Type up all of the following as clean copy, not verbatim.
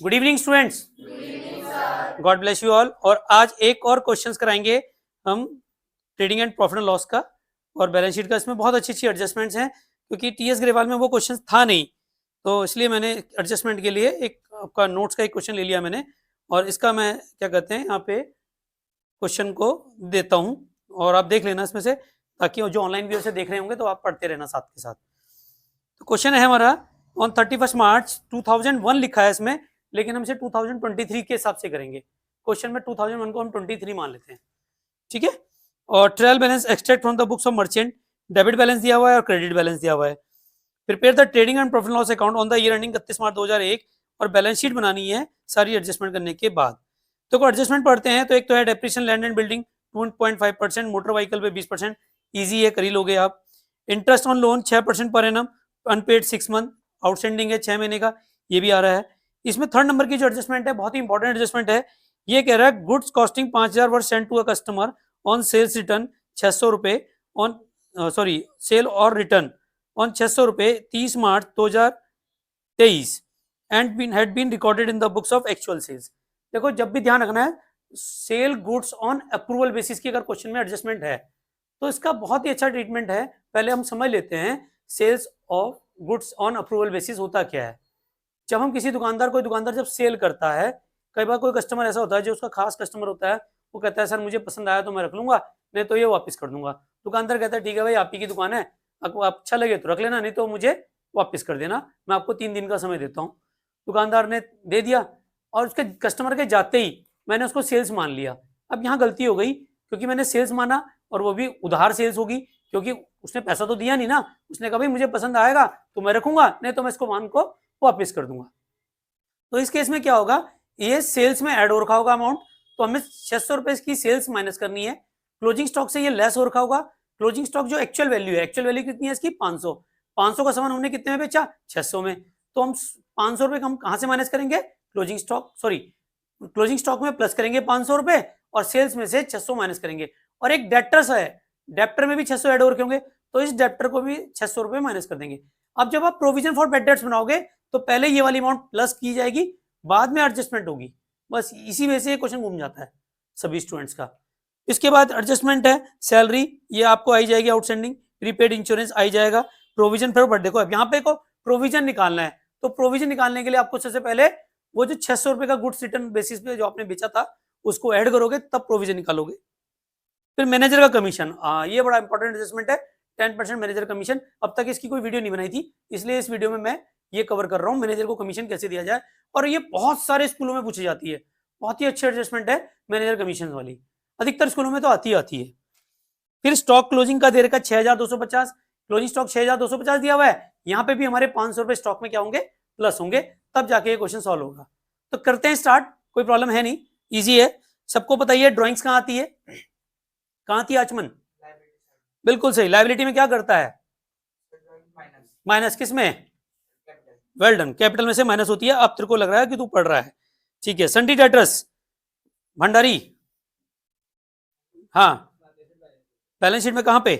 Good evening students, God bless you all. और आज एक और क्वेश्चंस कराएंगे हम trading and profit and loss का और बैलेंस शीट का। इसमें बहुत अच्छी अच्छी एडजस्टमेंट्स हैं क्योंकि टीएस ग्रेवाल में वो क्वेश्चन था नहीं, तो इसलिए मैंने एडजस्टमेंट के लिए एक आपका नोट्स का एक क्वेश्चन ले लिया मैंने, और इसका मैं क्या कहते हैं यहाँ पे क्वेश्चन को देता हूँ और आप देख लेना इसमें से, ताकि जो ऑनलाइन व्यू से देख रहे होंगे तो आप पढ़ते रहना साथ के साथ। तो क्वेश्चन है हमारा ऑन 31 मार्च 2001 लिखा है इसमें, लेकिन हम इसे 2023 के हिसाब से करेंगे। क्वेश्चन में 2001 को हम 23 मान लेते हैं, ठीक है। और trial balance extract from the books of merchant, debit balance दिया हुआ है और क्रेडिट बैलेंस दिया हुआ है। Prepare the trading and profit loss account on the year ending 31 मार्च 2001 और बैलेंस शीट बनानी है सारी एडजस्टमेंट करने के बाद। तो एडजस्टमेंट पढ़ते हैं। तो एक तो है depreciation land and building 2.5%, motor vehicle पे 20%, इजी है, कर ही लोगे आप। Interest on loan 6% per annum, unpaid 6 month, outstanding है 6 महीने का, ये भी आ रहा है। इसमें थर्ड नंबर की जो एडजस्टमेंट है बहुत ही इंपॉर्टेंट एडजस्टमेंट है। ये कह रहा है goods costing 5000 were sent to a customer on sales return 600 रुपए ऑन सेल और रिटर्न ऑन 600 रुपए 30 March 2023 and had been recorded in the books of actual sales. देखो जब भी ध्यान रखना है, sale goods on approval basis की अगर क्वेश्चन में एडजस्टमेंट है तो इसका बहुत ही अच्छा ट्रीटमेंट है। पहले हम समझ लेते हैं sales of goods on approval basis होता क्या है। जब हम किसी दुकानदार, कोई दुकानदार जब सेल करता है, कई बार कोई कस्टमर ऐसा होता है जो उसका खास कस्टमर होता है, वो कहता है सर मुझे पसंद आया तो मैं रख लूंगा, नहीं तो ये वापस कर दूंगा। दुकानदार कहता है ठीक है भाई, आप ही की दुकान है, आपको अच्छा लगे तो रख लेना, नहीं तो मुझे वापस कर देना, मैं आपको 3 दिन का समय देता हूँ। दुकानदार ने दे दिया और उसके कस्टमर के जाते ही मैंने उसको सेल्स मान लिया। अब यहाँ गलती हो गई क्योंकि मैंने सेल्स माना और वो भी उधार सेल्स होगी, क्योंकि उसने पैसा तो दिया नहीं ना। उसने कहा भाई मुझे पसंद आएगा तो मैं रखूंगा, नहीं तो मैं इसको मान को वापस कर दूंगा। तो इस केस में क्या होगा, ये सेल्स में ऐड हो रखा होगा अमाउंट, तो हमें 600 रुपए की सेल्स माइनस करनी है। क्लोजिंग स्टॉक से ये लेस हो रखा होगा। क्लोजिंग स्टॉक जो एक्चुअल वैल्यू है, एक्चुअल वैल्यू कितनी है इसकी 500। 500 का सामान हमने कितने में बेचा, 600 में। तो हम 500 रुपए हम कहां से माइनस करेंगे, closing stock, sorry closing stock में प्लस करेंगे 500 रुपए और सेल्स में से 600 माइनस करेंगे। और एक डेप्टर्स है, डेप्टर में भी 600 ऐड हो रखे होंगे, तो इस डेप्टर को भी 600 रुपए माइनस कर देंगे। अब जब आप प्रोविजन फॉर बैड डेट्स बनाओगे तो पहले ये वाली अमाउंट प्लस की जाएगी, बाद में एडजस्टमेंट होगी। बस इसी वजह से क्वेश्चन घूम जाता है सभी स्टूडेंट्स का। इसके बाद एडजस्टमेंट है सैलरी, ये आपको आई जाएगी आउटस्टैंडिंग, प्रीपेड इंश्योरेंस आई जाएगा, प्रोविजन फॉर बर्थडे को। अब यहाँ पे को प्रोविजन निकालना है, तो प्रोविजन निकालने के लिए आपको सबसे पहले वो जो 600 रुपए का गुड्स रिटर्न बेसिस पे जो आपने बेचा था उसको ऐड करोगे, तब प्रोविजन निकालोगे। फिर मैनेजर का कमीशन, ये बड़ा इंपॉर्टेंट एडजस्टमेंट है, 10% मैनेजर कमीशन। अब तक इसकी कोई वीडियो नहीं बनाई थी, इसलिए इस वीडियो में मैं ये कवर कर रहा हूँ, मैनेजर को कमीशन कैसे दिया जाए। और ये बहुत सारे स्कूलों में पूछी जाती है, बहुत ही अच्छी एडजस्टमेंट है मैनेजर कमीशन वाली, अधिकतर स्कूलों में तो आती है। फिर स्टॉक क्लोजिंग का दे रखा 6250, क्लोजिंग स्टॉक 6250 दिया हुआ है। यहाँ पे भी हमारे 500 रुपए स्टॉक में क्या होंगे, प्लस होंगे, तब जाके ये क्वेश्चन सॉल्व होगा। तो करते हैं स्टार्ट, कोई प्रॉब्लम है नहीं, इजी है, सबको पता ही है। ड्रॉइंग्स कहाँ आती है, कहाँ आती है आचमन, बिल्कुल सही। लाइबिलिटी में क्या करता है, माइनस, किस में, वेल डन, कैपिटल में से माइनस होती है। अब तेरे को लग रहा है कि तू पढ़ रहा है, ठीक है। सन्डी डेटर्स, भंडारी, हाँ बैलेंस शीट में कहां पे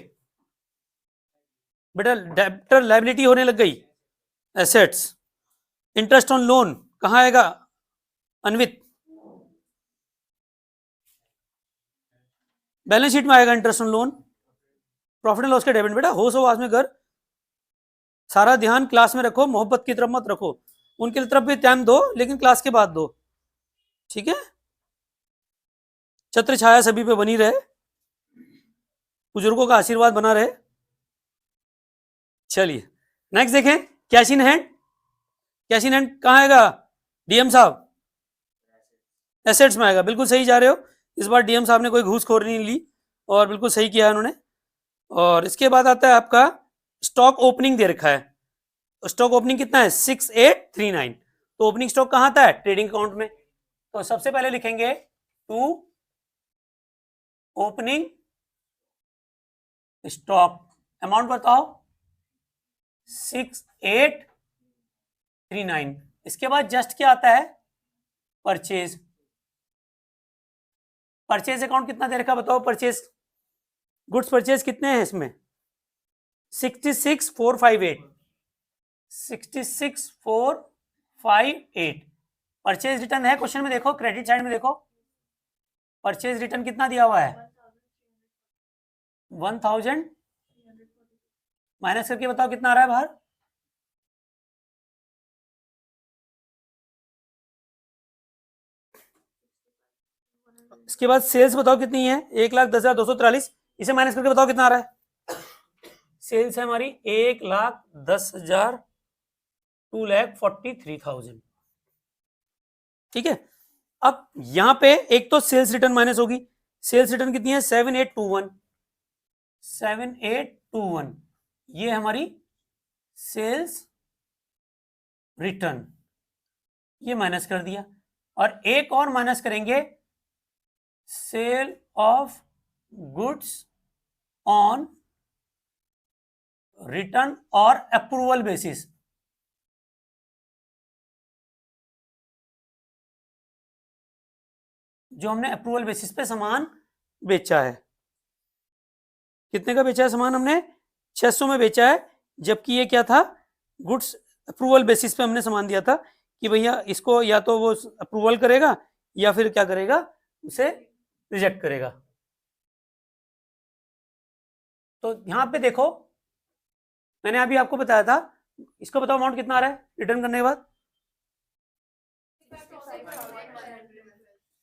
बेटा, डेब्टर लायबिलिटी होने लग गई, एसेट्स। इंटरेस्ट ऑन लोन कहां आएगा, अन्वित, बैलेंस शीट में आएगा interest on loan. Profit and loss के डेबिट, बेटा होश आवाज में कर, सारा ध्यान क्लास में रखो, मोहब्बत की तरफ मत रखो, उनकी तरफ भी टाइम दो लेकिन क्लास के बाद दो, ठीक है। छत्र छाया सभी पे बनी रहे, बुजुर्गों का आशीर्वाद बना रहे। चलिए नेक्स्ट देखें, cash in hand, cash in hand कहां आएगा, डीएम साहब, एसेट्स में आएगा, बिल्कुल सही जा रहे हो। इस बार डीएम साहब ने कोई घूसखोरी नहीं ली और बिल्कुल सही किया उन्होंने। और इसके बाद आता है आपका स्टॉक ओपनिंग दे रखा है, स्टॉक ओपनिंग कितना है 6839, तो ओपनिंग स्टॉक कहां आता है, ट्रेडिंग अकाउंट में। तो सबसे पहले लिखेंगे टू ओपनिंग स्टॉक, अमाउंट बताओ 6839। इसके बाद जस्ट क्या आता है, परचेज, परचेज अकाउंट कितना दे रखा बताओ, परचेज गुड्स परचेज कितने हैं इसमें 66458, 66458। परचेज रिटर्न है क्वेश्चन में, देखो क्रेडिट साइड में देखो, परचेज रिटर्न कितना दिया हुआ है 1000, माइनस करके बताओ कितना आ रहा है बाहर। इसके बाद सेल्स बताओ कितनी है 1,10,243, इसे माइनस करके बताओ कितना आ रहा है। सेल्स है हमारी 1,10,000, 2,43,000, ठीक है। अब यहां पे एक तो सेल्स रिटर्न माइनस होगी, सेल्स रिटर्न कितनी है 7821, 7821, ये हमारी सेल्स रिटर्न, ये माइनस कर दिया। और एक और माइनस करेंगे, sale of goods on return और अप्रूवल बेसिस, जो हमने अप्रूवल बेसिस पे सामान बेचा है। कितने का बेचा है सामान हमने 600 में बेचा है, जबकि ये क्या था गुड्स अप्रूवल बेसिस पे हमने सामान दिया था कि भैया इसको या तो वो अप्रूवल करेगा या फिर क्या करेगा उसे रिजेक्ट करेगा। तो यहां पे देखो मैंने अभी आपको बताया था, इसको बताओ अमाउंट कितना आ रहा है रिटर्न करने के बाद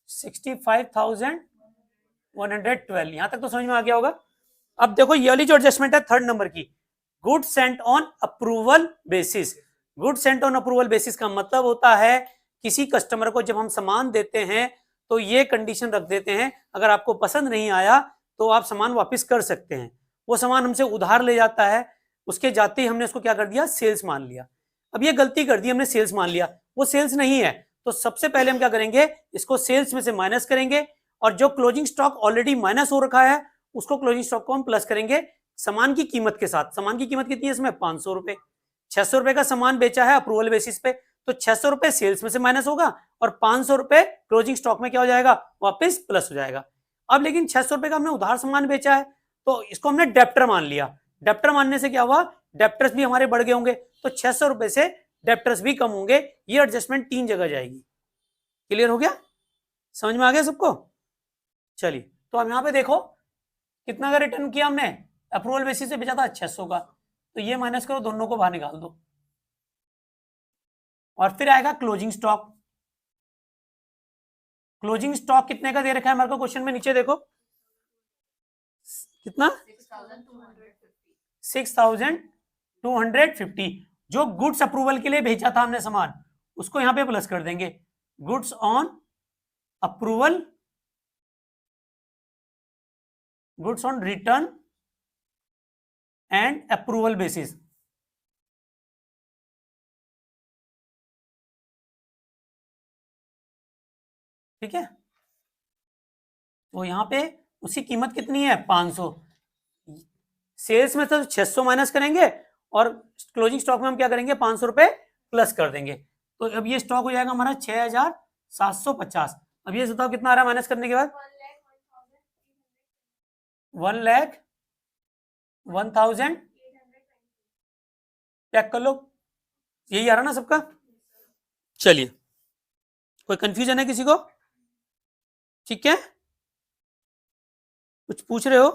65,112, यहां तक तो समझ में आ गया होगा। अब देखो ये वाली जो एडजस्टमेंट है थर्ड नंबर की, good Saint on approval basis. Good Saint on approval basis का मतलब होता है किसी कस्टमर को जब हम सामान देते हैं तो ये कंडीशन रख देते हैं अगर आपको पसंद नहीं आया तो आप सामान वापस कर सकते हैं। वो सामान हमसे उधार ले जाता है, उसके जाते ही हमने उसको क्या कर दिया सेल्स मान लिया। अब ये गलती कर दी हमने, सेल्स मान लिया, वो सेल्स नहीं है। तो सबसे पहले हम क्या करेंगे इसको सेल्स में से माइनस करेंगे और जो क्लोजिंग स्टॉक ऑलरेडी माइनस हो रखा है उसको क्लोजिंग स्टॉक को हम प्लस करेंगे सामान की कीमत के साथ। सामान की कीमत कितनी है इसमें 500 रुपए, 600 रुपए का सामान बेचा है अप्रूवल बेसिस पे, तो 600 रुपए सेल्स में से माइनस होगा और 500 रुपए क्लोजिंग स्टॉक में क्या हो जाएगा वापस प्लस हो जाएगा। अब लेकिन 600 रुपए का हमने उधार सामान बेचा है तो इसको हमने डेप्टर मान लिया। डेप्टर मानने से क्या हुआ डेप्टर्स भी हमारे बढ़ गए होंगे, तो 600 रुपए से डेप्टर्स भी कम होंगे। ये एडजस्टमेंट 3 जगह जाएगी। क्लियर हो गया, समझ में आ गया सबको। चलिए तो अब यहां पे देखो कितना का रिटर्न किया हमने, अप्रूवल बेसिस से बेचा था 600 का, तो ये माइनस करो दोनों को बाहर निकाल दो और फिर आएगा क्लोजिंग स्टॉक। क्लोजिंग स्टॉक कितने का दे रखा है हमारे को क्वेश्चन में, नीचे देखो कितना 6,250, जो गुड्स अप्रूवल के लिए भेजा था हमने सामान उसको यहां पे प्लस कर देंगे, goods on approval, goods on return and approval basis. ठीक है, तो यहां पे उसकी कीमत कितनी है 500, सेल्स में तो 600 माइनस करेंगे और क्लोजिंग स्टॉक में हम क्या करेंगे 500 रुपए प्लस कर देंगे। तो अब ये स्टॉक हो जाएगा हमारा 6,750। अब ये बताओ कितना आ रहा है माइनस करने के बाद 1,01,000, चेक कर लो यही आ रहा ना सबका। चलिए कोई कंफ्यूजन है किसी को, ठीक है कुछ पूछ रहे हो,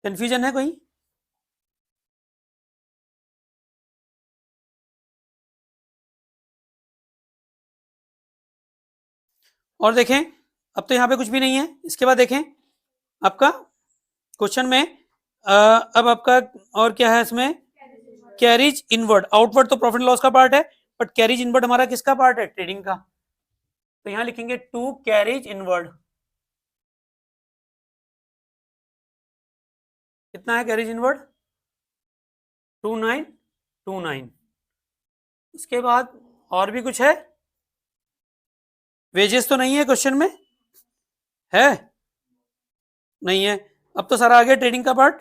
कंफ्यूजन है कोई। और देखें अब तो यहाँ पे कुछ भी नहीं है, इसके बाद देखें आपका क्वेश्चन में अब आपका और क्या है इसमें, कैरिज इनवर्ड। आउटवर्ड तो प्रॉफिट लॉस का पार्ट है, बट कैरिज इनवर्ड हमारा किसका पार्ट है ट्रेडिंग का। तो यहां लिखेंगे टू कैरिज इनवर्ड, कितना है कैरिज इनवर्ड 2929। इसके बाद और भी कुछ है, वेजेस तो नहीं है क्वेश्चन में, है नहीं है। अब तो सारा आ गया ट्रेडिंग का पार्ट।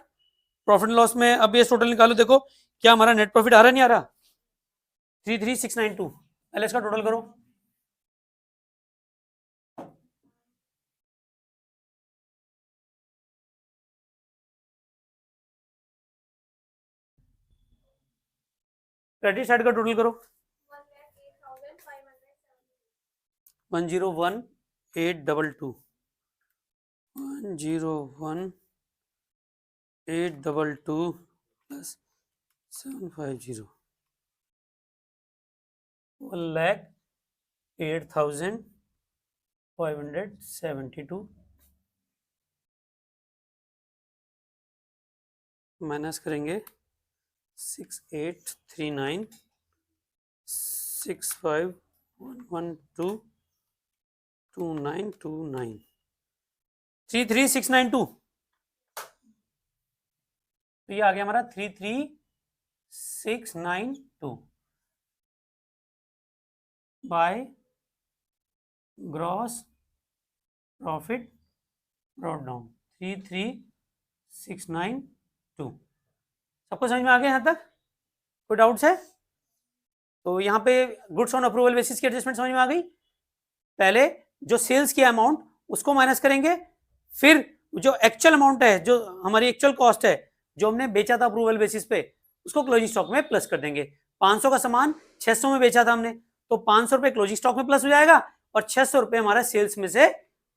प्रॉफिट लॉस में अब ये टोटल निकालो, देखो क्या हमारा नेट प्रॉफिट आ रहा है नहीं आ रहा 33,692, पहले इसका टोटल करो। क्रेडिट साइड का टोटल करो 101822 101822 प्लस 750 1,08,572 माइनस करेंगे 6839 65112 2929 33692 तो ये आ गया हमारा 33692 by gross profit brought down 33692। सबको समझ में आ गया यहाँ तक? कोई डाउट्स है? तो यहाँ पे गुड्स ऑन अप्रूवल बेसिस की एडजस्टमेंट समझ में आ गई। पहले जो सेल्स की अमाउंट उसको माइनस करेंगे, फिर जो एक्चुअल अमाउंट है, जो हमारी एक्चुअल कॉस्ट है, जो हमने बेचा था अप्रूवल बेसिस पे, उसको क्लोजिंग स्टॉक में प्लस कर देंगे। 500 का सामान 600 में बेचा था हमने, तो 500 रुपए क्लोजिंग स्टॉक में प्लस हो जाएगा और 600 रुपए हमारा सेल्स में से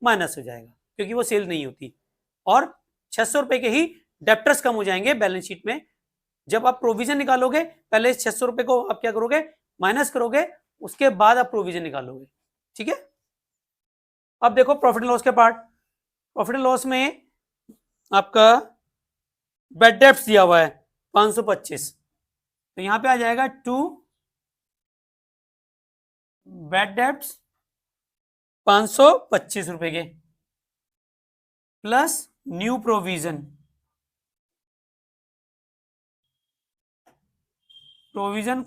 माइनस हो जाएगा, क्योंकि वो सेल नहीं होती। और 600 रुपए के ही डेप्टर्स कम हो जाएंगे बैलेंस शीट में। जब आप प्रोविजन निकालोगे, पहले 600 रुपए को आप क्या करोगे, माइनस करोगे, उसके बाद आप प्रोविजन निकालोगे। ठीक है। अब देखो प्रॉफिट एंड लॉस के पार्ट। प्रॉफिट एंड लॉस में आपका बैड डेब्ट्स दिया हुआ है 525, तो यहां पे आ जाएगा 2 बैड डेब्ट्स 525 रुपए के plus new provision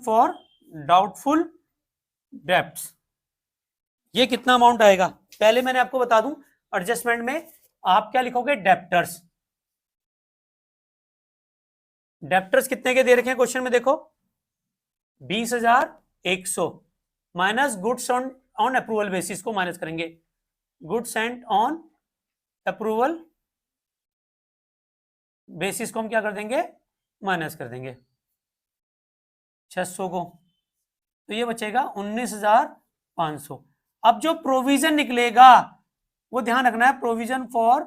for doubtful debts. ये कितना अमाउंट आएगा? पहले मैंने आपको बता दूं, एडजस्टमेंट में आप क्या लिखोगे, डेप्टर्स। डेप्टर्स कितने के दे रखे हैं क्वेश्चन में? देखो 20,100 minus goods on approval basis को माइनस करेंगे। Goods Saint on approval basis को हम क्या कर देंगे, माइनस कर देंगे 600 को, तो ये बचेगा 19,500। अब जो प्रोविजन निकलेगा वो ध्यान रखना है, प्रोविजन फॉर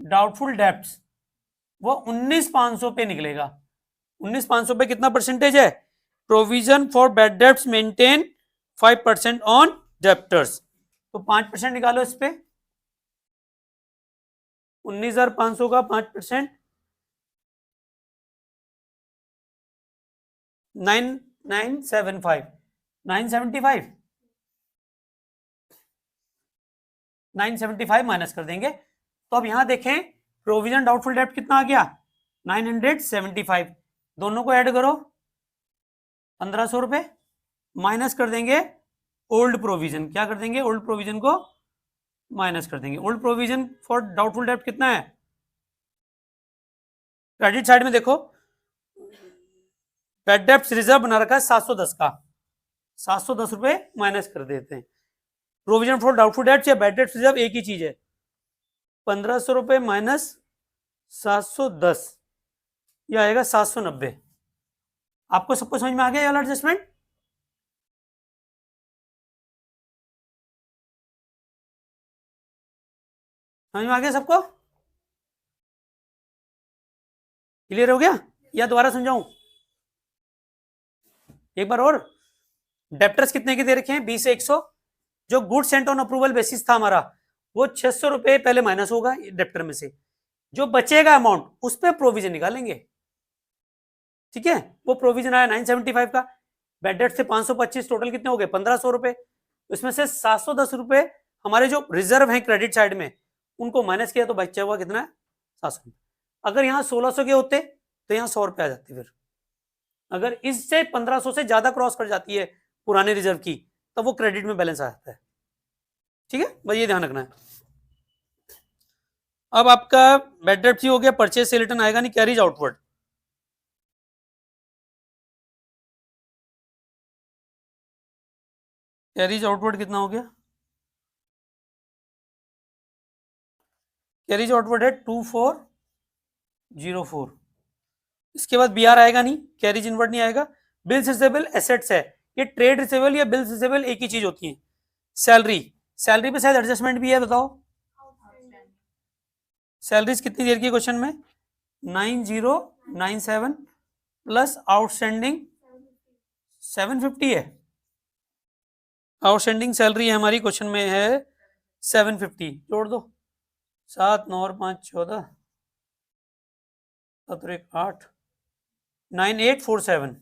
डाउटफुल डेब्ट्स वो 19,500 पे निकलेगा। 19,500 पे कितना परसेंटेज है? Provision for bad debts maintain 5% on debtors, तो 5% निकालो इस पे। 19,500 का 5% 975 975 माइनस कर देंगे। तो अब यहां देखें प्रोविजन डाउटफुल डेब्ट कितना आ गया, 975। दोनों को ऐड करो 1500 रुपए, माइनस कर देंगे ओल्ड प्रोविजन। क्या कर देंगे, ओल्ड प्रोविजन को माइनस कर देंगे। ओल्ड प्रोविजन फॉर डाउटफुल डेब्ट कितना है? क्रेडिट साइड में देखो बैड डेब्ट्स रिजर्व बना रखा है 710 का, 710 रुपए माइनस कर देते हैं। प्रोविजन फॉर डाउटफुल डेब्ट्स या बैड डेब्ट्स रिजर्व एक ही चीज है। 1500 रुपए माइनस 710, ये आएगा 790। आपको सबको समझ में आ गया ये वाला एडजस्टमेंट? समझ में आ गया सबको? क्लियर हो गया या दोबारा समझाऊं एक बार और? डेप्टर्स कितने के दे रखे हैं, 20 से 100। जो good Saint on approval basis था हमारा, वो 600 रुपए पहले माइनस होगा डेप्टर में से। जो बचेगा अमाउंट उस पर प्रोविजन निकालेंगे। ठीक है, वो प्रोविजन आया 975 का। बैड डेट से 525, टोटल कितने हो गए 1500 रुपए। उसमें से 710 रुपए हमारे जो रिजर्व हैं क्रेडिट साइड में, उनको माइनस किया तो बचा हुआ कितना है, 700। अगर यहाँ 1600 के होते तो यहाँ 100 रुपए आ जाते। फिर अगर इससे 1500 से ज्यादा क्रॉस कर जाती है पुराने रिजर्व की, तब वो क्रेडिट में बैलेंस आ जाता है। ठीक है, बस ये ध्यान रखना है। अब आपका बैड डेट हो गया, परचेज से रिटर्न आएगा नहीं, कैरीज आउटवर्ड। कैरीज आउटवर्ड कितना हो गया, कैरीज आउटवर्ड है 2404। इसके बाद बीआर आएगा नहीं, कैरीज इनवर्ड नहीं आएगा। बिल्स रिसीवेबल एसेट्स है, ये ट्रेड रिसीवेबल या बिल्स रिसीवेबल एक ही चीज होती है। सैलरी, सैलरी पे शायद एडजस्टमेंट भी है, बताओ सैलरीज कितनी देर की क्वेश्चन में 9097 प्लस आउटस्टैंडिंग 750 है। आउटस्टैंडिंग सैलरी हमारी क्वेश्चन में है 750, जोड़ दो 7 9 और 5 14 7 8 9847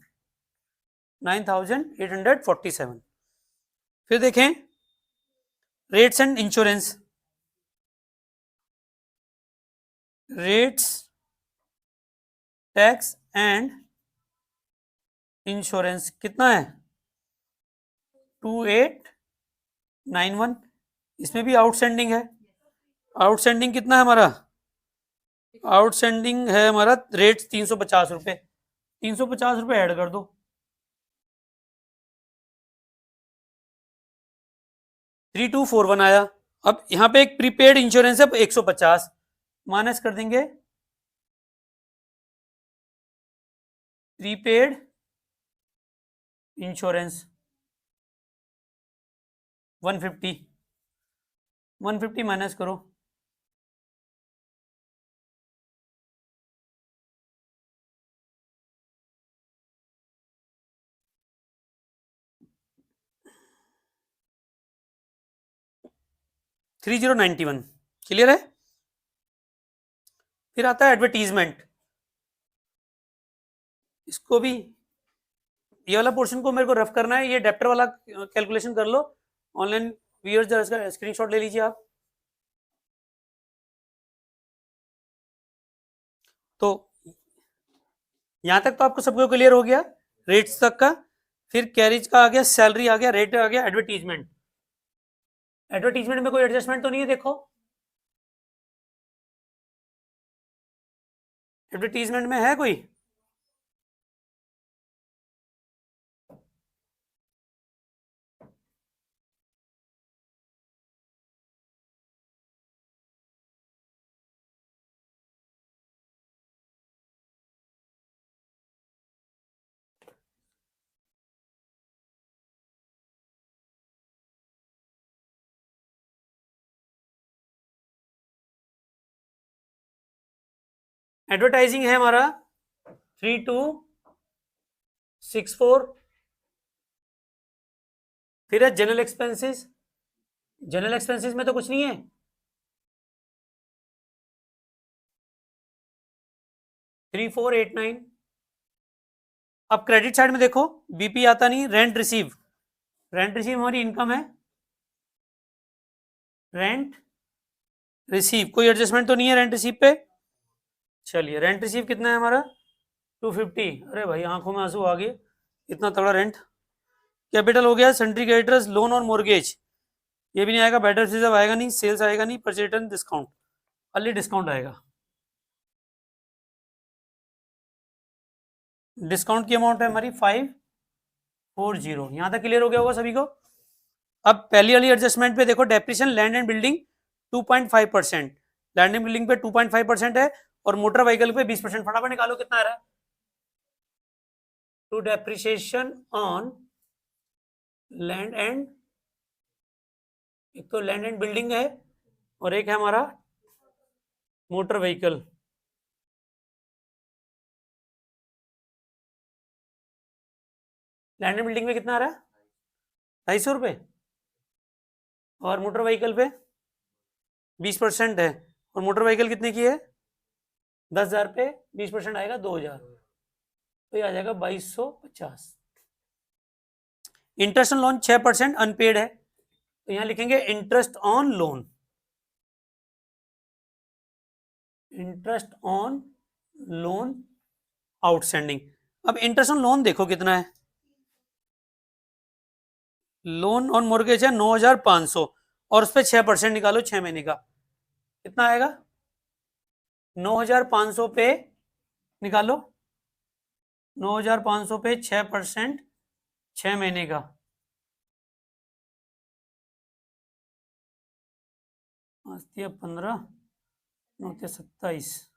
9847। फिर देखें rates and insurance, rates tax and insurance कितना है 2891। इसमें भी आउटस्टैंडिंग है, आउटस्टैंडिंग कितना है हमारा, आउटस्टैंडिंग है हमारा रेट 350 रुपये, 350 रुपये ऐड कर दो, 3241 आया। अब यहाँ पे एक प्रीपेड इंश्योरेंस है 150 माइनस कर देंगे प्रीपेड इंश्योरेंस 150 माइनस करो 3091। क्लियर है। फिर आता है एडवर्टीजमेंट, इसको भी ये वाला पोर्शन को मेरे को रफ करना है, ये डेप्टर वाला कैलकुलेशन कर लो ऑनलाइन व्यूअर्स, जरा इसका स्क्रीनशॉट ले लीजिए आप। तो यहां तक तो आपको सबको क्लियर हो गया रेट्स तक का। फिर कैरिज का आ गया, सैलरी आ गया, रेट आ गया, एडवर्टीजमेंट। एडवर्टीजमेंट में कोई एडजस्टमेंट तो नहीं है, देखो एडवर्टीजमेंट में है कोई, एडवर्टाइजिंग है हमारा 3264। फिर है जनरल एक्सपेंसेस, जनरल एक्सपेंसेस में तो कुछ नहीं है, 3489। अब क्रेडिट साइड में देखो बीपी आता नहीं, रेंट रिसीव, रेंट रिसीव हमारी इनकम है, रेंट रिसीव कोई एडजस्टमेंट तो नहीं है रेंट रिसीव पे। चलिए रेंट रिसीव कितना है हमारा 250, अरे भाई आंखों में आंसू आ गए, इतना तगड़ा रेंट। कैपिटल हो गया सन्ड्री क्रेडिटर्स, लोन और मोर्गेज, ये भी नहीं आएगा, बैटर रिजर्व आएगा नहीं, सेल्स आएगा नहीं, purchase return discount, early discount आएगा। डिस्काउंट की अमाउंट है हमारी 540। यहां तक क्लियर हो गया होगा सभी को। अब पहली वाली एडजस्टमेंट पे देखो, depreciation land and building 2.5%, land and building पे 2.5% है और मोटर व्हीकल पे 20%। फटाफट निकालो कितना आ रहा है। To depreciation on land and, एक तो लैंड एंड बिल्डिंग है और एक है हमारा motor vehicle. Land and building में कितना आ रहा है 250 रुपये और मोटर व्हीकल पे 20% है, और मोटर व्हीकल कितने की है 10,000 पे 20% आएगा 2,000, तो ये आ जाएगा 2250। इंटरेस्ट ऑन लोन 6% अनपेड है, तो यहां लिखेंगे interest on loan, interest on loan outstanding. अब इंटरेस्ट ऑन लोन देखो कितना है, लोन ऑन मॉर्गेज है 9,500 और उस पर 6% निकालो 6 महीने का, कितना आएगा 9,500 पे निकालो, 9,500 पे 6% 6 महीने का, 15 9 27,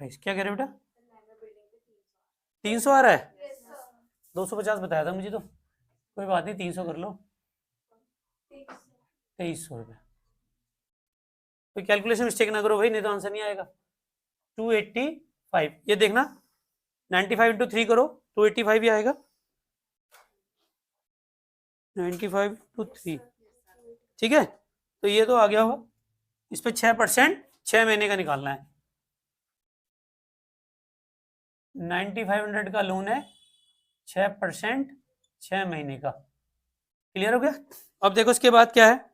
क्या कह रहे बेटा 300 आ रहा है, 250 बताया था मुझे, तो कोई बात नहीं 300 कर लो, 2300 रुपये। कोई कैलकुलेशन मिस्टेक ना करो भाई, नहीं तो आंसर नहीं आएगा। 285, ये देखना 95 इंटू 3 करो, 285 ही आएगा। 95 इंटू 3, ठीक है। तो ये तो आ गया होगा। इस पे 6% 6 महीने का निकालना है। 9500 का लोन है, 6% 6 महीने का। क्लियर हो गया। अब देखो इसके बाद क्या है,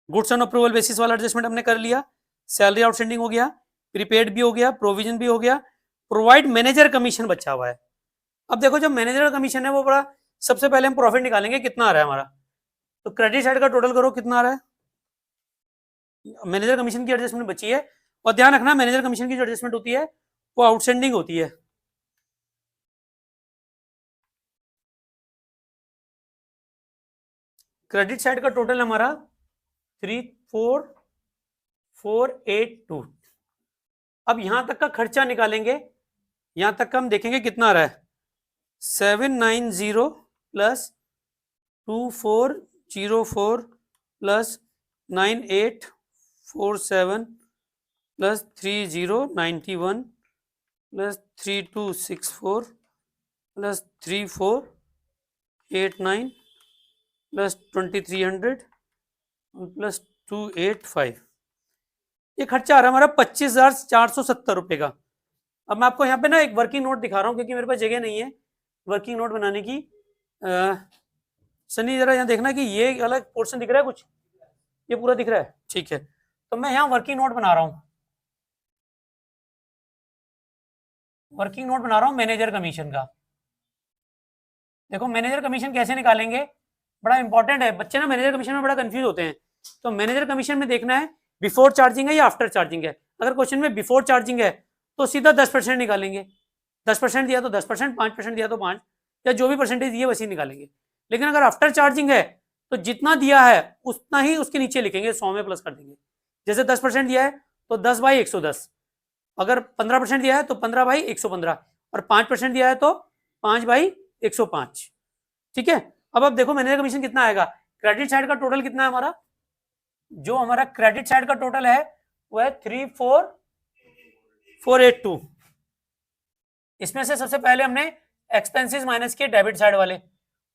गुड्स ऑन अप्रूवल बेसिस वाला एडजस्टमेंट हमने कर लिया, सैलरी आउटस्टैंडिंग हो गया, प्रीपेड भी हो गया, प्रोविजन भी हो गया, प्रोवाइड मैनेजर कमीशन बचा हुआ है। अब देखो जो मैनेजर का कमीशन है वो बड़ा, सबसे पहले हम प्रॉफिट निकालेंगे कितना आ रहा है हमारा। तो क्रेडिट साइड का टोटल करो कितना आ रहा है, मैनेजर कमीशन की एडजस्टमेंट बची है। और ध्यान रखना मैनेजर कमीशन की जो एडजस्टमेंट होती है वो आउटस्टैंडिंग होती है। क्रेडिट साइड का टोटल हमारा 34482। अब यहां तक का खर्चा निकालेंगे, यहां तक का हम देखेंगे कितना आ रहा है, 790 plus 2404 plus 9847 plus 3091 plus 3264 plus 3489 plus 2300 plus 285। ये खर्चा आ रहा है हमारा 25,470 रुपए का। अब मैं आपको यहाँ पे ना एक वर्किंग नोट दिखा रहा हूँ क्योंकि मेरे पास जगह नहीं है वर्किंग नोट बनाने की। सनी जरा यहाँ देखना कि ये अलग पोर्शन दिख रहा है कुछ, ये पूरा दिख रहा है, ठीक है। तो मैं यहाँ वर्किंग नोट बना रहा हूँ, वर्किंग नोट बना रहा हूँ मैनेजर कमीशन का। देखो मैनेजर कमीशन कैसे निकालेंगे, बड़ा इंपॉर्टेंट है। बच्चे ना मैनेजर कमीशन में बड़ा कंफ्यूज होते हैं। तो मैनेजर कमीशन में देखना है बिफोर चार्जिंग है या आफ्टर चार्जिंग है। अगर क्वेश्चन में बिफोर चार्जिंग है तो सीधा 10% निकालेंगे, 10% दिया तो 10%, 5% दिया तो 5, या जो भी परसेंटेज दिए वैसे निकालेंगे। लेकिन अगर आफ्टर चार्जिंग है तो जितना दिया है उतना ही उसके नीचे लिखेंगे, 100 में प्लस कर देंगे। जैसे 10% दिया है तो 10/110, अगर 15% दिया है तो 15/115, और 5% दिया है तो 5/105, ठीक है। अब देखो मैनेजर कमीशन कितना आएगा, क्रेडिट साइड का टोटल कितना है हमारा, जो हमारा क्रेडिट साइड का टोटल है वो है 34482। इसमें से सबसे पहले हमने एक्सपेंसेस माइनस किए डेबिट साइड वाले,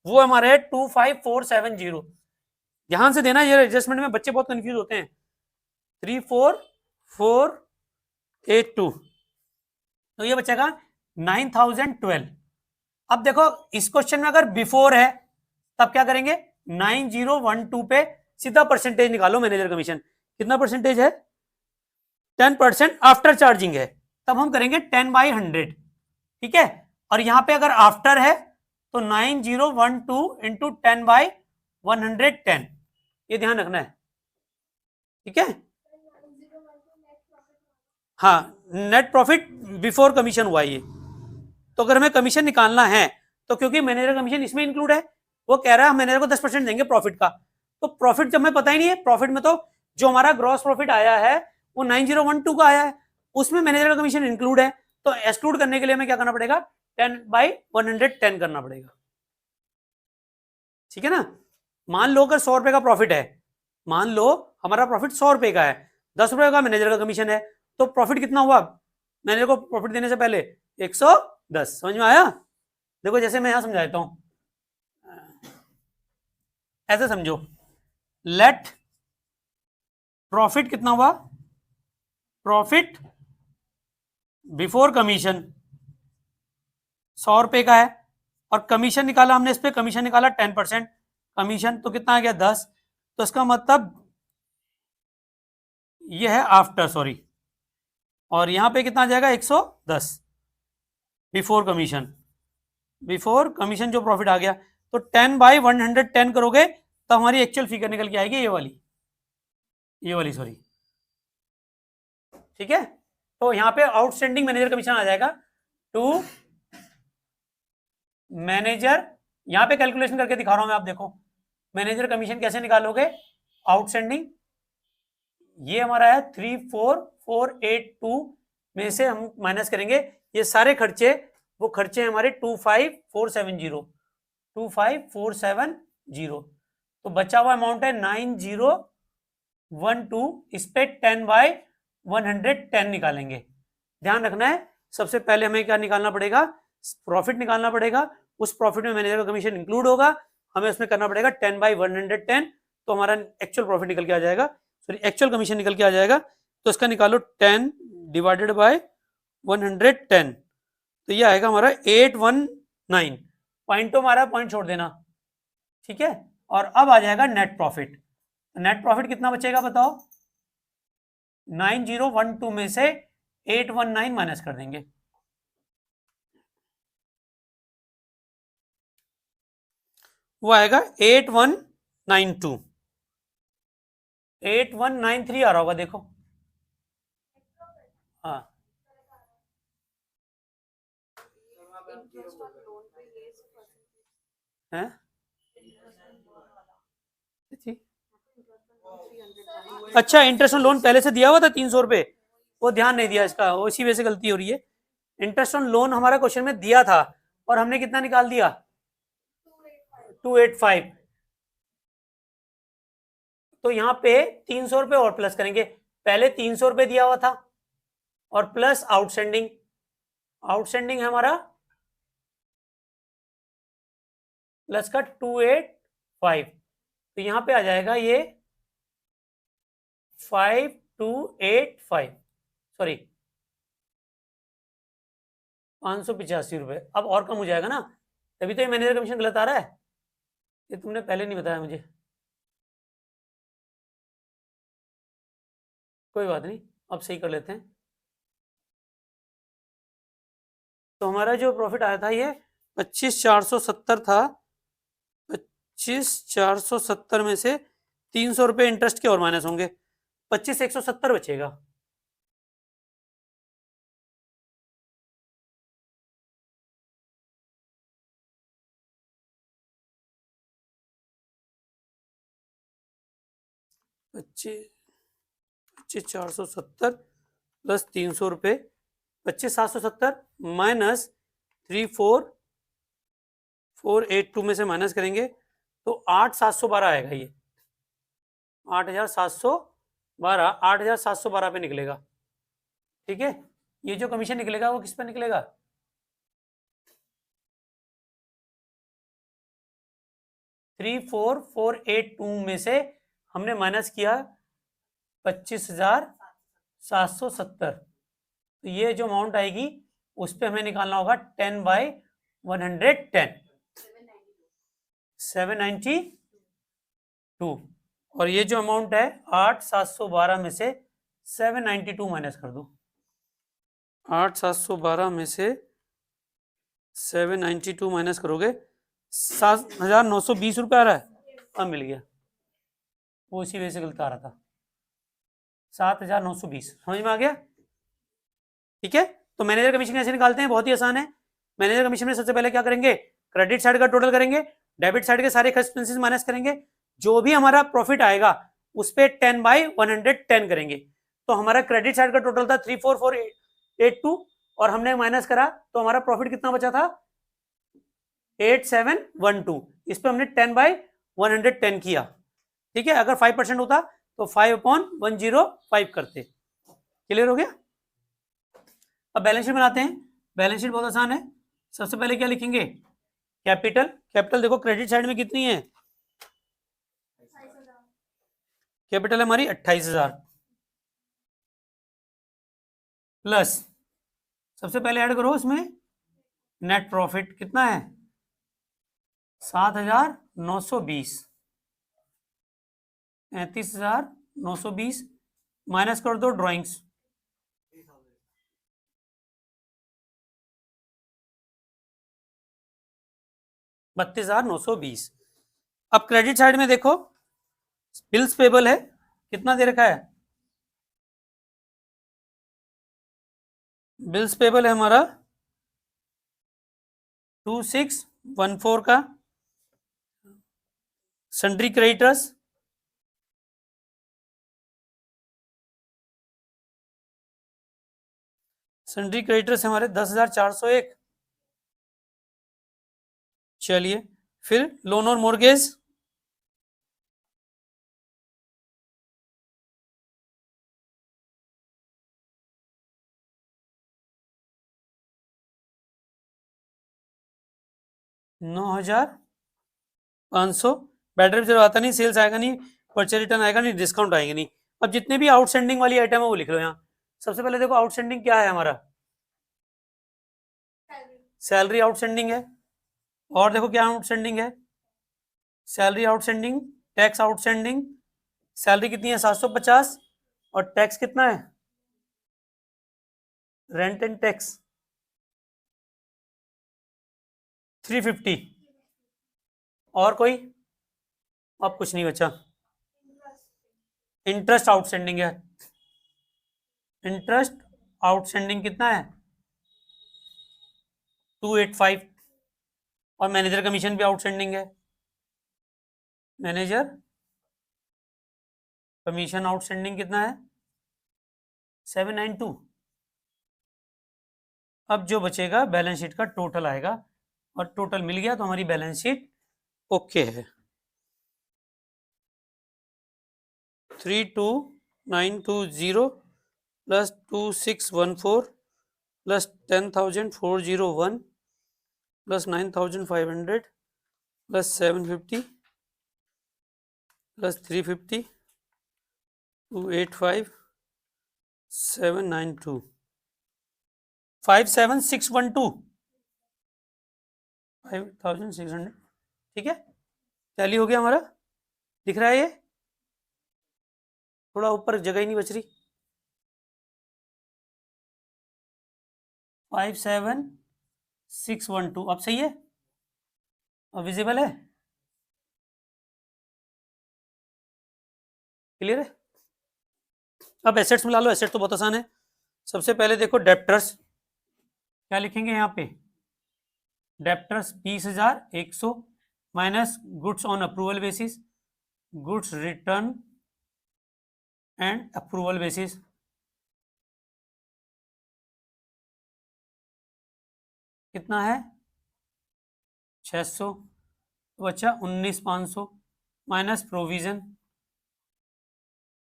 वो हमारे 25470। ध्यान से देना, ये एडजस्टमेंट में बच्चे बहुत कंफ्यूज होते हैं। 34482, तो ये बचेगा 9012। अब देखो इस क्वेश्चन में अगर बिफोर है तब क्या करेंगे, 9012 पे सीधा परसेंटेज निकालो मैनेजर कमीशन। कितना परसेंटेज है, 10%। आफ्टर चार्जिंग है तब हम करेंगे 10/100, ठीक है। और यहां पे अगर आफ्टर है तो 9012 इंटू 10/110, ये ध्यान रखना है, ठीक है। हाँ, नेट प्रॉफिट बिफोर कमीशन हुआ ये। तो अगर हमें कमीशन निकालना है तो क्योंकि मैनेजर कमीशन इसमें इंक्लूड है, वो कह रहा है हम मैनेजर को 10% देंगे प्रॉफिट का। तो प्रॉफिट जब हमें पता ही नहीं है, प्रॉफिट में तो जो हमारा ग्रॉस प्रॉफिट आया है वो 9012 का आया है, उसमें मैनेजर का कमीशन इंक्लूड है। तो एक्सक्लूड करने के लिए हमें क्या करना पड़ेगा, 10/110 करना पड़ेगा, ठीक है ना। मान लो अगर 100 रुपए का प्रॉफिट है, मान लो हमारा प्रॉफिट 100 रुपए का है, 10 रुपए का मैनेजर का कमीशन है, तो प्रॉफिट कितना हुआ मैनेजर को प्रॉफिट देने से पहले, 110। समझ में आया। देखो जैसे मैं यहां समझा देता हूं, ऐसे समझो, लेट प्रॉफिट कितना हुआ, प्रॉफिट बिफोर कमीशन 100 रुपए का है, और कमीशन निकाला हमने, इस पे कमीशन निकाला 10% कमीशन, तो कितना आ गया 10। तो इसका मतलब ये है आफ्टर, सॉरी, और यहां पे कितना आ जाएगा 110 बिफोर कमीशन। बिफोर कमीशन जो प्रॉफिट आ गया, तो 10/110 करोगे तो हमारी एक्चुअल फिगर निकल के आएगी ये वाली सॉरी, ठीक है। तो यहां पे आउटस्टैंडिंग मैनेजर कमीशन आ जाएगा टू मैनेजर, यहां पे कैलकुलेशन करके दिखा रहा हूं मैं, आप देखो मैनेजर कमीशन कैसे निकालोगे, आउटस्टैंडिंग ये हमारा है 34482 में से हम माइनस करेंगे ये सारे खर्चे, वो खर्चे हमारे 25470। तो बचा हुआ अमाउंट है 9012, इस पे 10/110 निकालेंगे। ध्यान रखना है, सबसे पहले हमें क्या निकालना पड़ेगा, प्रॉफिट निकालना पड़ेगा। उस प्रॉफिट में मैनेजर का कमीशन इंक्लूड होगा, हमें उसमें करना पड़ेगा 10/110, तो हमारा एक्चुअल प्रॉफिट निकल के आ जाएगा, सॉरी एक्चुअल कमीशन निकल के आ जाएगा। तो इसका निकालो 10 डिवाइडेड बाय 110, तो ये आएगा हमारा 819। पॉइंट तो हमारा पॉइंट छोड़ देना, ठीक है। और अब आ जाएगा नेट प्रॉफिट। नेट प्रॉफिट कितना बचेगा बताओ, 9012 में से 819 माइनस कर देंगे, वो आएगा 8192। 8193 आ रहा होगा, देखो। हाँ है, अच्छा इंटरेस्ट ऑन लोन पहले से दिया हुआ था 300 रुपए, वो ध्यान नहीं दिया इसका, वो इसी वजह से गलती हो रही है। इंटरेस्ट ऑन लोन हमारा क्वेश्चन में दिया था और हमने कितना निकाल दिया, 285। तो यहाँ पे 300 रुपए और प्लस करेंगे, पहले 300 रुपए दिया हुआ था और प्लस आउटस्टैंडिंग, आउटस्टैंडिंग है हमारा प्लस का 285, तो यहाँ पे आ जाएगा ये 5285, सॉरी 585 रुपए। अब और कम हो जाएगा ना, तभी तो ये मैनेजर कमीशन गलत आ रहा है, ये तुमने पहले नहीं बताया मुझे, कोई बात नहीं, अब सही कर लेते हैं। तो हमारा जो प्रॉफिट आया था ये 25,470 था, 25,470 में से 300 रुपए इंटरेस्ट के और माइनस होंगे, 25,170 बचेगा। पच्चीस 470 प्लस 300 रुपए, 25,770 माइनस 34,482 में से माइनस करेंगे तो 8,712 आएगा, ये 8,712, 8,712 पे निकलेगा, ठीक है। ये जो कमीशन निकलेगा वो किस पे निकलेगा, 34,482 में से हमने माइनस किया 25,770, तो ये जो अमाउंट आएगी उस पे हमें निकालना होगा 10/110, 792, और ये जो अमाउंट है 8,712 में से 792 माइनस कर दो, 8,712 में से 792 माइनस करोगे 7,920 रुपये आ रहा है, अब मिल गया, वो इसी वजह से गलत आ रहा था, 7,920, समझ में आ गया, ठीक है। तो मैनेजर कमीशन कैसे निकालते हैं, बहुत ही आसान है। मैनेजर कमीशन में सबसे पहले क्या करेंगे, क्रेडिट साइड का टोटल करेंगे, डेबिट साइड के सारे एक्सपेंसेस माइनस करेंगे, जो भी हमारा प्रॉफिट आएगा उस पे 10/110 करेंगे। तो हमारा क्रेडिट साइड का टोटल था 34,482 और हमने माइनस करा तो हमारा प्रॉफिट कितना बचा था 8,712, इस पे हमने 10/110 किया, ठीक है। अगर 5% होता तो 5/105 करते, क्लियर हो गया। अब बैलेंस शीट बनाते हैं, बैलेंस शीट बहुत आसान है। सबसे पहले क्या लिखेंगे, कैपिटल, कैपिटल देखो क्रेडिट साइड में कितनी है, कैपिटल हमारी 28,000 प्लस, सबसे पहले ऐड करो उसमें नेट प्रॉफिट कितना है 7,920, 33,920 माइनस कर दो ड्रॉइंग्स, 32,920। अब क्रेडिट साइड में देखो बिल्स पेबल है, कितना दे रखा है, बिल्स पेबल है हमारा 2614 का, सन्ड्री क्रेडिटर्स हमारे 10,401, चलिए फिर लोन और मोर्गेज 9,500, बैड डेट रिजर्व आता नहीं, सेल्स आएगा नहीं, परचेज रिटर्न आएगा नहीं, डिस्काउंट आएगा नहीं। अब जितने भी आउटस्टैंडिंग वाली आइटम है वो लिख लो यहाँ। सबसे पहले देखो आउटस्टैंडिंग क्या है हमारा, सैलरी आउटस्टैंडिंग है, और देखो क्या आउटस्टैंडिंग है, salary outstanding, tax outstanding. Salary कितनी है 750, और टैक्स कितना है, रेंट एंड टैक्स 350। और कोई, अब कुछ नहीं बचा। इंटरेस्ट आउटस्टैंडिंग है, इंटरेस्ट आउटस्टैंडिंग कितना है 285, और मैनेजर कमीशन भी आउटस्टैंडिंग है, मैनेजर कमीशन आउटस्टैंडिंग कितना है 792। अब जो बचेगा बैलेंस शीट का टोटल आएगा, और टोटल मिल गया तो हमारी बैलेंस शीट ओके है। 32,920 plus 2614 plus 10,401 plus 9,500 plus 750 plus 350 285 792 57612 5,600। ठीक है, टैली हो गया हमारा, दिख रहा है ये, थोड़ा ऊपर जगह ही नहीं बच रही। 57612 अब सही है, अब विजिबल है, क्लियर है। अब एसेट्स मिला लो, एसेट तो बहुत आसान है। सबसे पहले देखो डेप्टर्स, क्या लिखेंगे यहाँ पे, debtors 20,100 minus goods on approval basis, goods return and approval basis, कितना है 600, तो बच्चा 19,500 minus provision,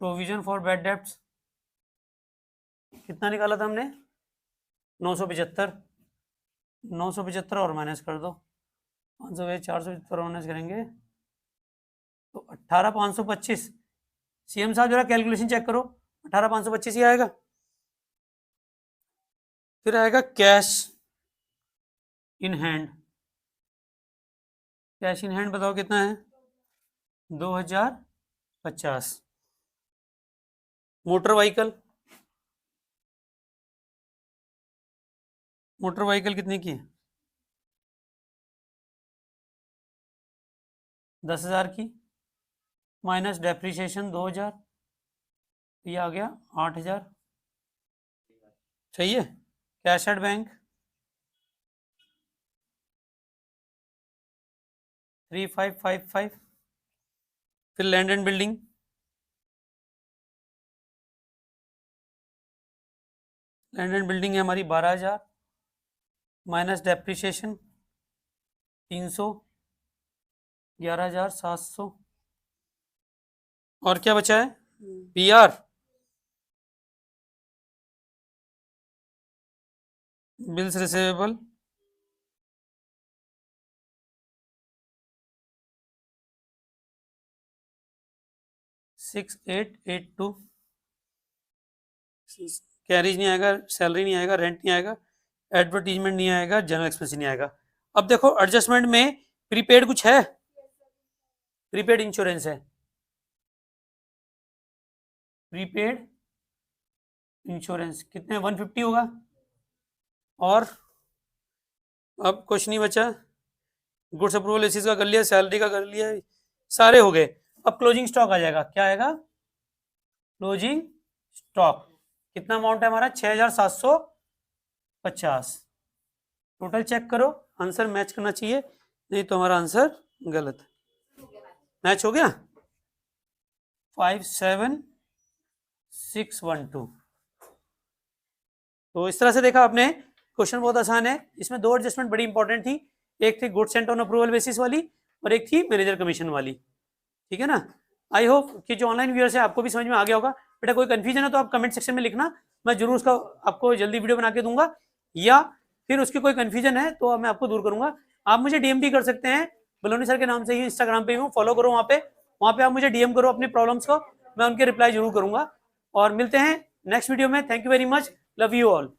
provision for bad debts कितना निकाला था हमने 975, 975 और माइनस कर दो, 500 475 और माइनस करेंगे तो 18,525। सीएम साहब जरा कैलकुलेशन चेक करो, 18,525 ही आएगा। फिर आएगा cash in hand, cash in hand बताओ कितना है 2,050। मोटर व्हीकल, मोटर व्हीकल कितने की है 10,000 की, माइनस डेप्रिसिएशन 2,000, ये आ गया 8,000। सही है। कैश एट बैंक 3,555, फिर land and building, land and building है हमारी 12,000 माइनस डेप्रिसिएशन 300, 11,700। और क्या बचा है पीआर, बिल्स रिसीवेबल 6,882, कैरिज नहीं आएगा, सैलरी नहीं आएगा, रेंट नहीं आएगा, एडवर्टीजमेंट नहीं आएगा, जनरल एक्सपेंस नहीं आएगा। अब देखो एडजस्टमेंट में प्रीपेड कुछ है, प्रीपेड इंश्योरेंस है, प्रीपेड इंश्योरेंस कितने 150 होगा। और अब कुछ नहीं बचा, गुड्स अप्रूवल एसिस का कर लिया, सैलरी का कर लिया, सारे हो गए। अब क्लोजिंग स्टॉक आ जाएगा, क्या आएगा क्लोजिंग स्टॉक, कितना अमाउंट है हमारा 6,750। टोटल चेक करो, आंसर मैच करना चाहिए, नहीं तो हमारा आंसर गलत है। मैच हो गया 5,7,612। तो इस तरह से देखा आपने, क्वेश्चन बहुत आसान है। इसमें दो एडजस्टमेंट बड़ी इंपॉर्टेंट थी, एक थी goods Saint on approval basis वाली, और एक थी मैनेजर कमीशन वाली। ठीक है ना, आई होप कि जो ऑनलाइन व्यूअर्स है आपको भी समझ में आ गया होगा। बेटा कोई कंफ्यूजन है तो आप कमेंट सेक्शन में लिखना, मैं जरूर उसका आपको जल्दी वीडियो बना के दूंगा, या फिर उसकी कोई कंफ्यूजन है तो मैं आपको दूर करूंगा। आप मुझे डीएम भी कर सकते हैं, बलोनी सर के नाम से ही इंस्टाग्राम पे हूँ, फॉलो करो वहाँ पे आप मुझे डीएम करो अपनी प्रॉब्लम्स को, मैं उनके रिप्लाई जरूर करूंगा। और मिलते हैं नेक्स्ट वीडियो में। Thank you very much, love you all.